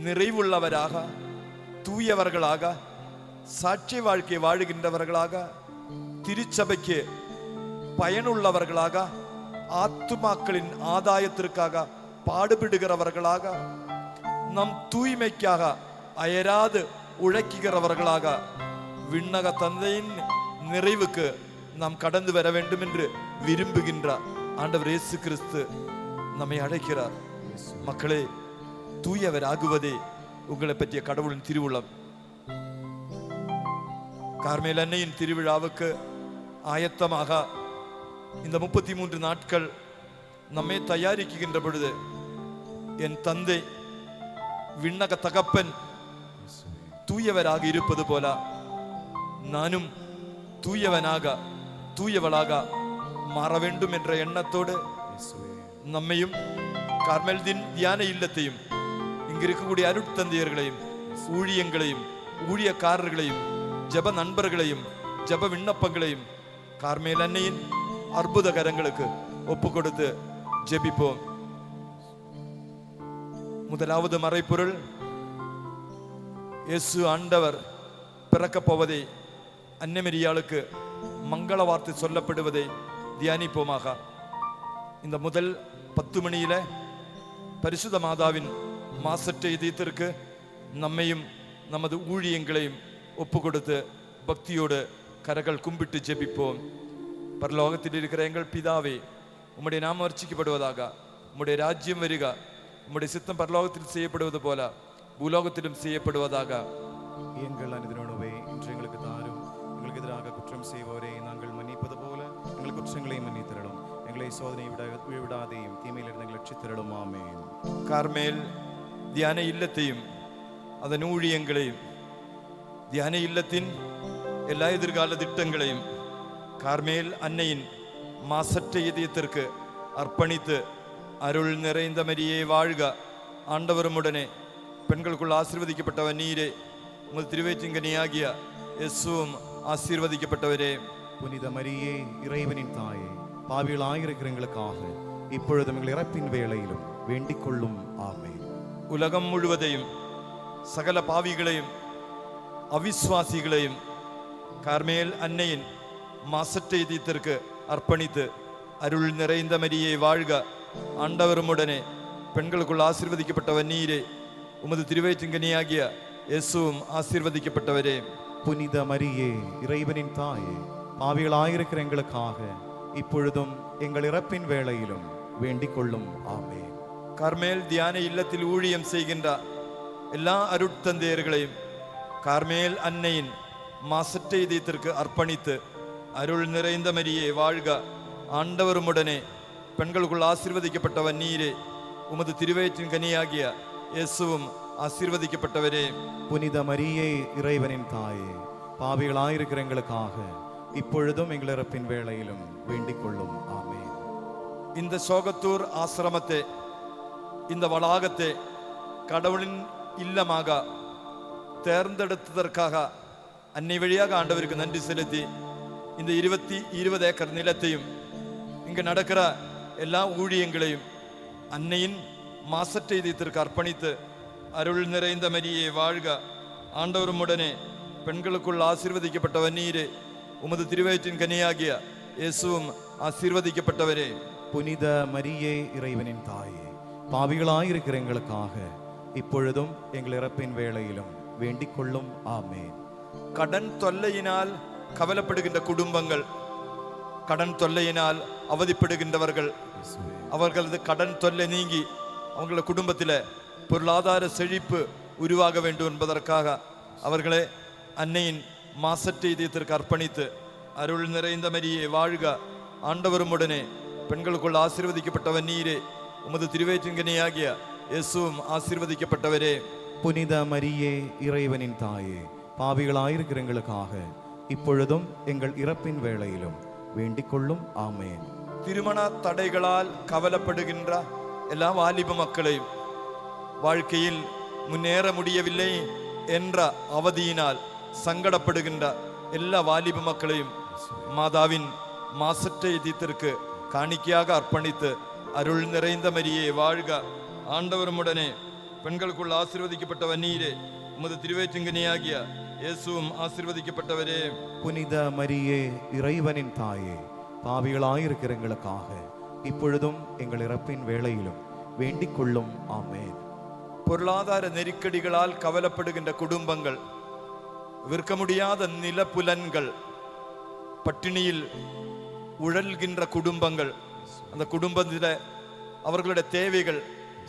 நிறைவுள்ளவராக, தூயவர்களாக, சாட்சி வாழ்க்கை வாழுகின்றவர்களாக, திருச்சபைக்கு பயனுள்ளவர்களாக, ஆத்துமாக்களின் ஆதாயத்திற்காக பாடுபடுகிறவர்களாக, நம் தூய்மைக்காக அயராது உழைக்குகிறவர்களாக விண்ணக தந்தையின் நிறைவுக்கு நாம் கடந்து வர வேண்டும் என்று விரும்புகின்ற ஆண்டவர் இயேசு கிறிஸ்து நம்மை அழைக்கிறார். மக்களே, தூயவராகுவதே உங்களை பற்றிய கடவுளின் திருவுளம். கார்மேல் அன்னையின் திருவிழாவுக்கு ஆயத்தமாக இந்த 33 நாட்கள் நம்மை தயாரிக்கின்ற பொழுது, என் தந்தை விண்ணக தகப்பன் தூயவராக இருப்பது போல நானும் தூயவனாக தூயவளாக மாற வேண்டும் என்ற எண்ணத்தோடு நம்மையும் கார்மேல் தியான இல்லத்தையும் இங்கு இருக்கக்கூடிய அருட்தந்தையர்களையும் ஊழியங்களையும் ஊழியக்காரர்களையும் ஜப நண்பர்களையும் ஜப விண்ணப்பங்களையும் கார்மேல் அன்னையின் அற்புத கரங்களுக்கு ஒப்பு கொடுத்து ஜெபிப்போம். முதலாவது மறைப்பொருள், இயேசு ஆண்டவர் பிறக்கப் போவதை, அன்னைமரியாளுக்கு மங்கள வார்த்தை சொல்லப்படுவதை தியானிப்போமாக. இந்த முதல் 10 மணியில பரிசுத்த மாதாவின் மாசற்ற இதயத்திற்கு நம்மையும் நமது ஊழியங்களையும் ஒப்பு கொடுத்து பக்தியோடு கரங்கள் கும்பிட்டு ஜெபிப்போம். பரலோகத்தில் இருக்கிற எங்கள் பிதாவே, உம்முடைய நாமம் அர்ச்சிக்கப்படுவதாக, உம்முடைய ராஜ்யம் வருக, உம்முடைய சித்தம் பரலோகத்தில் செய்யப்படுவது போல பூலோகத்திலும் செய்யப்படுவதாக. எங்கள் அனுதினோடவே இன்று எங்களுக்கு தாரும், எங்களுக்கு எதிராக குற்றம் செய்வோரை நாங்கள் மன்னிப்பது போல எங்கள் குற்றங்களை மன்னித்திரளும், எங்களை சோதனை விடாதையும் தீமையிலிருந்து எங்களை ரட்சித்திரளும். ஆமென். கார்மேல் தியான இல்லத்தையும் அதன் ஊழியங்களையும், தியான இல்லத்தின் எல்லா எதிர்கால திட்டங்களையும் கார்மேல் அன்னையின் மாசற்ற இதயத்திற்கு அர்ப்பணித்து, அருள் நிறைந்த மரியே வாழ்க, ஆண்டவருமுடனே பெண்களுக்குள் ஆசீர்வதிக்கப்பட்டவர் நீரே, உங்கள் திருவயிற்றின்கனியாகிய இயேசுவும் ஆசீர்வதிக்கப்பட்டவரே. புனித மரியே, இறைவனின் தாயே, பாவிகளாயிருக்கிற எங்களுக்காக இப்பொழுதும் எங்கள் இறப்பின் வேளையிலும் வேண்டிக் கொள்ளும் ஆமென். உலகம் முழுவதையும் சகல பாவிகளையும் அவிஸ்வாசிகளையும் கார்மேல் அன்னையின் மாசற்ற இதயத்திற்கு அர்ப்பணித்து அருள் நிறைந்த மரியே வாழ்க, ஆண்டவருமுடனே பெண்களுக்குள் ஆசீர்வதிக்கப்பட்டவர் நீரே, உமது திருவயிற்றின்கனியாகிய இயேசுவும் ஆசீர்வதிக்கப்பட்டவரே. புனித மரியே, இறைவனின் தாயே, பாவிகளாயிருக்கிற எங்களுக்காக இப்பொழுதும் எங்கள் இறப்பின் வேளையிலும் வேண்டிக் கொள்ளும் ஆமென். கார்மேல் தியான இல்லத்தில் ஊழியம் செய்கின்ற எல்லா அருட்தந்தையர்களையும் கார்மேல் அன்னையின் மாசற்ற இதயத்திற்கு அர்ப்பணித்து அருள் நிறைந்த மரியே வாழ்க, ஆண்டவருமுடனே பெண்களுக்குள் ஆசீர்வதிக்கப்பட்டவர் நீரே, உமது திருவயிற்றின் கனியாகிய இயேசுவும் ஆசீர்வதிக்கப்பட்டவரே. புனித மரியே, இறைவனின் தாயே, பாவிகளாயிருக்கிற எங்களுக்காக இப்பொழுதும் எங்கள் இறப்பின் வேளையிலும் வேண்டிக் கொள்ளும் ஆமென். இந்த சோகத்தூர் ஆசிரமத்தை, இந்த வளாகத்தை கடவுளின் இல்லமாக தேர்ந்தெடுத்ததற்காக அன்னை வழியாக ஆண்டவருக்கு நன்றி செலுத்தி இந்த 20 ஏக்கர் நிலத்தையும் இங்கு நடக்கிற எல்லா ஊழியங்களையும் அன்னையின் மாசற்ற இதயத்திற்கு அர்ப்பணித்து அருள் நிறைந்த மரியே வாழ்க, ஆண்டவருமுடனே பெண்களுக்குள் ஆசீர்வதிக்கப்பட்டவர் நீரே, உமது திருவயிற்றின் கனியாகிய இயேசுவும் ஆசீர்வதிக்கப்பட்டவரே. புனித மரியே, இறைவனின் தாயே, பாவிகளாயிருக்கிற எங்களுக்காக இப்பொழுதும் எங்கள் இறப்பின் வேளையிலும் வேண்டிக் கொள்ளும் ஆமென். கடன் தொல்லையினால் கவலைப்படுகின்ற குடும்பங்கள், கடன் தொல்லையினால் அவதிப்படுகின்றவர்கள், அவர்களது கடன் தொல்லை நீங்கி அவங்கள குடும்பத்தில் பொருளாதார செழிப்பு உருவாக வேண்டும் என்பதற்காக அவர்களை அன்னையின் மாசற்ற இதயத்திற்கு அர்ப்பணித்து அருள் நிறைந்த மரியே வாழ்க, ஆண்டவருமுடனே பெண்களுக்குள் ஆசீர்வதிக்கப்பட்டவர் நீரே, உமது திருவயிற்றின் கனியாகிய இயேசுவும் ஆசீர்வதிக்கப்பட்டவரே. புனித மரியே, இறைவனின் தாயே, பாவிகளாயிருக்கிற எங்களுக்காக இப்பொழுதும் எங்கள் இறப்பின் வேளையிலும் வேண்டிக் கொள்ளும் ஆமென். திருமண தடைகளால் கவலைப்படுகின்ற எல்லா வாலிப மக்களையும், வாழ்க்கையில் முன்னேற முடியவில்லை என்ற அவதியினால் சங்கடப்படுகின்ற எல்லா வாலிப மக்களையும் மாதாவின் மாசற்ற இதயத்திற்கு காணிக்கையாக அர்ப்பணித்து அருள் நிறைந்த மரியே வாழ்க, ஆண்டவருமுடனே பெண்களுக்குள் ஆசீர்வதிக்கப்பட்டவர் நீரே, உமது திருவயிற்றின்கனியாகிய இயேசுவும் ஆசீர்வதிக்கப்பட்டவரே. புனித மரியே, இறைவனின் தாயே, பாவிகளாயிருக்கிற எங்களுக்காக இப்பொழுதும் எங்கள் இறப்பின் வேளையிலும் வேண்டிக் கொள்ளும் ஆமென். பொருளாதார நெருக்கடிகளால் கவலைப்படுகின்ற குடும்பங்கள், விற்க முடியாத நிலப்புலன்கள், பட்டினியில் உழல்கின்ற குடும்பங்கள், அந்த குடும்பத்தில் அவர்களுடைய தேவைகள்,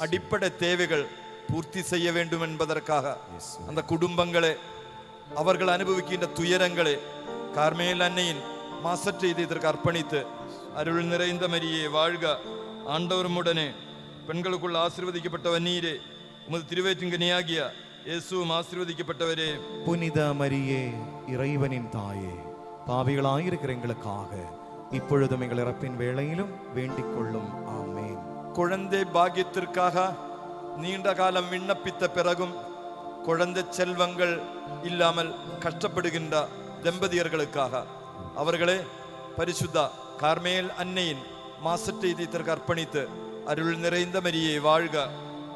அடிப்படை தேவைகள் பூர்த்தி செய்ய வேண்டும் என்பதற்காக அந்த குடும்பங்களை, அவர்கள் அனுபவிக்கின்ற துயரங்களை கார்மேல் அன்னையின் மாசற்ற இதயத்திற்கு அர்ப்பணித்து அருள் நிறைந்த மரியே வாழ்க, ஆண்டவருமுடனே பெண்களுக்குள் ஆசீர்வதிக்கப்பட்டவர் நீரே, உமது திருவயிற்றின் கனியாகிய இயேசுவும் ஆசீர்வதிக்கப்பட்டவரே. புனித மரியே, இறைவனின் தாயே, பாவிகளாயிருக்கிற எங்களுக்காக இப்பொழுதும் எங்கள் இறப்பின் வேளையிலும் வேண்டிக் கொள்ளும் ஆமென். குழந்தை பாக்கியத்திற்காக நீண்ட காலம் விண்ணப்பித்த பிறகும் குழந்தை செல்வங்கள் இல்லாமல் கஷ்டப்படுகின்ற தம்பதியர்களுக்காக அவர்களே பரிசுத்த கார்மேல் அன்னையின் மாசற்ற இதயத்திற்கு அர்ப்பணித்து அருள் நிறைந்த மரியே வாழ்க,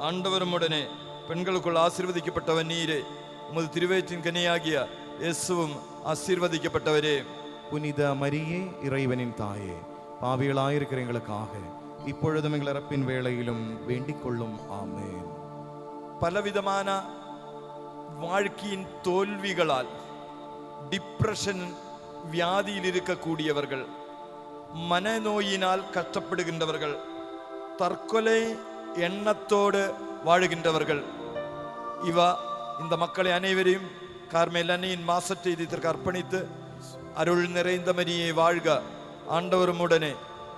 ஆண்டவருமுடனே பெண்களுக்குள் ஆசீர்வதிக்கப்பட்டவர் நீரே, உமது திருவயிற்றின் கனியாகிய இயேசுவும் ஆசீர்வதிக்கப்பட்டவரே. புனித மரியே, இறைவனின் தாயே, பாவிகளாயிருக்கிற எங்களுக்காக இப்பொழுதும் எங்கள் இறப்பின் வேளையிலும் வேண்டிக் கொள்ளும் ஆமென். பலவிதமான வாழ்க்கையின் தோல்விகளால் டிப்ரெஷன் வியாதியில் இருக்கக்கூடியவர்கள், மனநோயினால் கஷ்டப்படுகின்றவர்கள், தற்கொலை எண்ணத்தோடு வாழுகின்றவர்கள், இந்த மக்களை அனைவரையும் கார்மேல் அன்னையின் மாசற்ற இதயத்திற்கு அர்ப்பணித்து அருள் நிறைந்த மரியே வாழ்க, ஆண்டவருமுடனே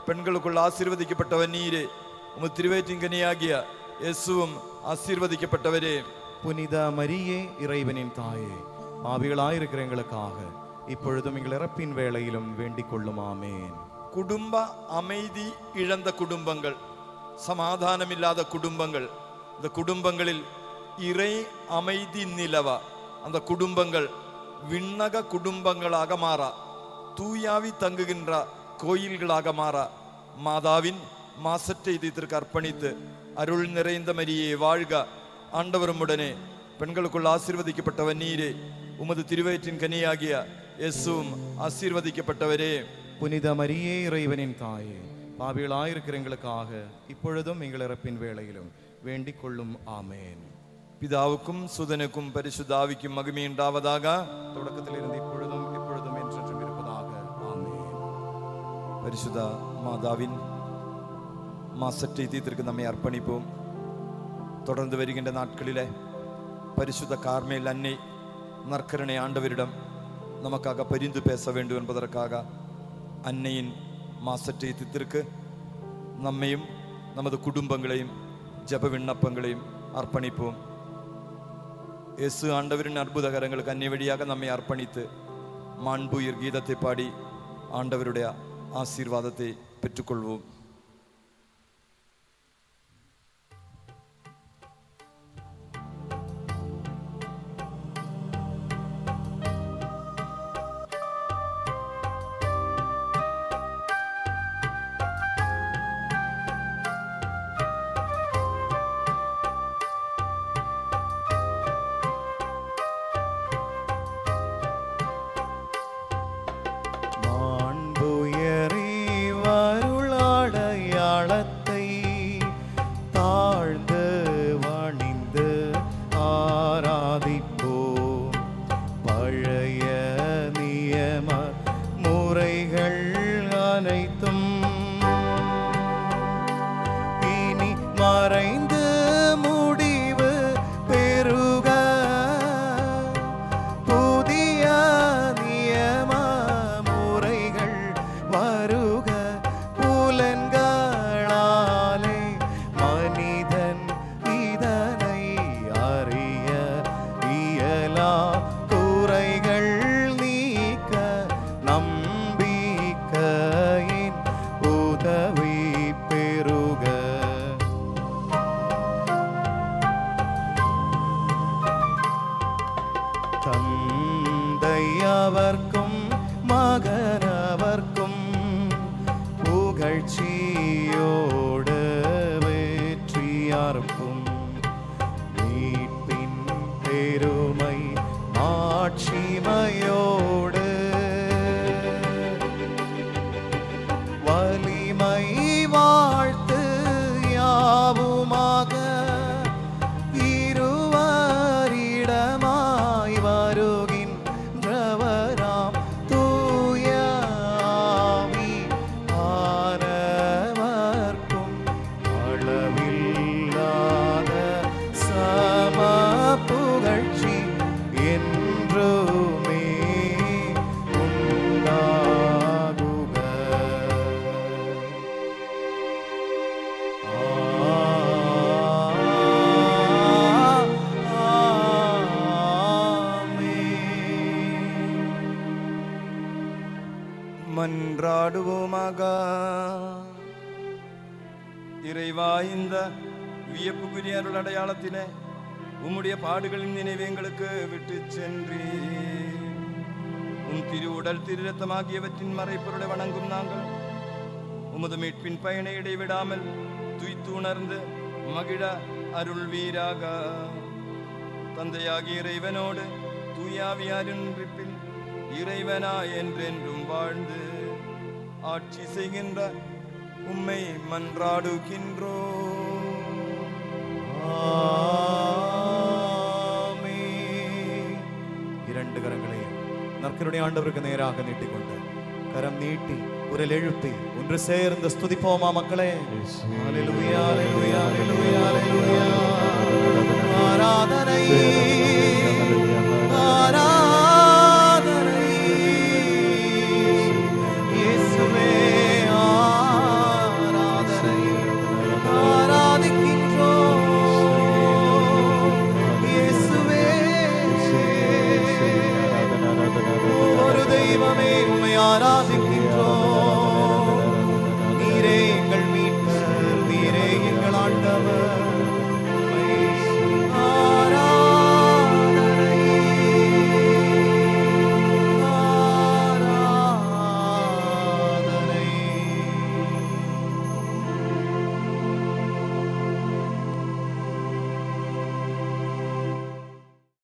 பெண்களுக்குள் ஆசீர்வதிக்கப்பட்டவர் நீரே, உமது திருவயிற்றின் கனியாகிய இயேசுவும் ஆசீர்வதிக்கப்பட்டவரே. புனித மரியே, இறைவனின் தாயே, பாவிகளாயிருக்கிற எங்களுக்காக இப்பொழுதும் எங்கள் இறப்பின் வேளையிலும் வேண்டிக் கொள்ளும் ஆமென். குடும்ப அமைதி இழந்த குடும்பங்கள், சமாதானமில்லாத குடும்பங்கள், இந்த குடும்பங்களில் இறை அமைதி நிலவ அந்த குடும்பங்கள் விண்ணக குடும்பங்களாக மாற, தூயாவி தங்குகின்ற கோயில்களாக மாற மாதாவின் மாசற்ற இதயத்திற்கு அர்ப்பணித்து அருள் நிறைந்த மரியே வாழ்க, ஆண்டவரும் உடனே பெண்களுக்குள் ஆசீர்வதிக்கப்பட்டவர் நீரே, உமது திருவயிற்றின் கனியாகிய இயேசுவும் ஆசீர்வதிக்கப்பட்டவரே. புனித மரியே இறைவனின் தாயே, பாவிகளாயிருக்கிற எங்களுக்காக இப்பொழுதும் எங்கள் இறப்பின் வேளையிலும் வேண்டிக் கொள்ளும். ஆமேன். பிதாவுக்கும் சுதனுக்கும் பரிசுத்தாவிக்கும் மகிமை உண்டாவதாக. தொடக்கத்தில் இருந்து இப்பொழுதும் எப்பொழுதும் என்றென்றும் இருப்பதாக. ஆமேன். பரிசுத்த மாதாவின் மாசற்ற இதயத்திற்கு நம்மை அர்ப்பணிப்போம். தொடர்ந்து வருகின்ற நாட்களிலே பரிசுத்த கார்மேல் அன்னை நற்கருணை ஆண்டவரிடம் நமக்காக பரிந்து பேச வேண்டும் என்பதற்காக அன்னையின் மாசற்ற இதயத்திற்கு நம்மையும் நமது குடும்பங்களையும் ஜெப விண்ணப்பங்களையும் அர்ப்பணிப்போம். இயேசு ஆண்டவரின் அற்புதகரங்களுக்கு அன்னை வழியாக நம்மை அர்ப்பணித்து மாண்புயிர் கீதத்தை பாடி ஆண்டவருடைய ஆசீர்வாதத்தை பெற்றுக்கொள்வோம். மறைந்து முடிவு பெருக புதிய நியம முறைகள் வருக புலன்களாலே மனிதன் இதனை அறிய இயலா குறைகள் நீக்க நம்பிக்கையின் உதவி பெருக. தந்தையவர்க்கும் மகனவர்க்கும் புகழ்ச்சியோடு வெற்றியார்க்கும் மீட்பின் பெருமை ஆட்சிமையோடு வலிமை வாழ்த்து யாவுமாக இருவரிடமாய் வருகின்றவராம் தூய ஆவி ஆனவர்க்கும் அளவில்லாத சம புகழ்ச்சி என்றுமே உண்டாகுக. மன்றாடுவோமாக. இறைவா, இந்த வியப்புக்குரிய அருள் அடையாளத்திலே உம்முடைய பாடுகளின் நினைவை எங்களுக்கு விட்டு சென்றீர். உன் திரு உடல் திரு இரத்தமாகியவற்றின் மறைப்பொருளை வணங்கும் நாங்கள் உமது மீட்பின் பயனை இடைவிடாமல் துய்த்து உணர்ந்து மகிழ அருள்வீராக. தந்தையாகிய இறைவனோடு தூயாவியாரின் இருப்பில் இறைவனா என்றென்றும் வாழ்ந்து ஆட்சி செய்கின்ற உம்மை மன்றாடுகின்றோம். ஆமென். இரண்டு கரங்களையும் நற்கருணை ஆண்டவருக்கு நேராக நீட்டிக்கொண்டு கரம் நீட்டி குரல் எழுப்பி ஒன்று சேர்ந்து ஸ்துதிப்போமா மக்களே. ஹல்லேலூயா, ஹல்லேலூயா, ஹல்லேலூயா, ஹல்லேலூயா. ஆராதனை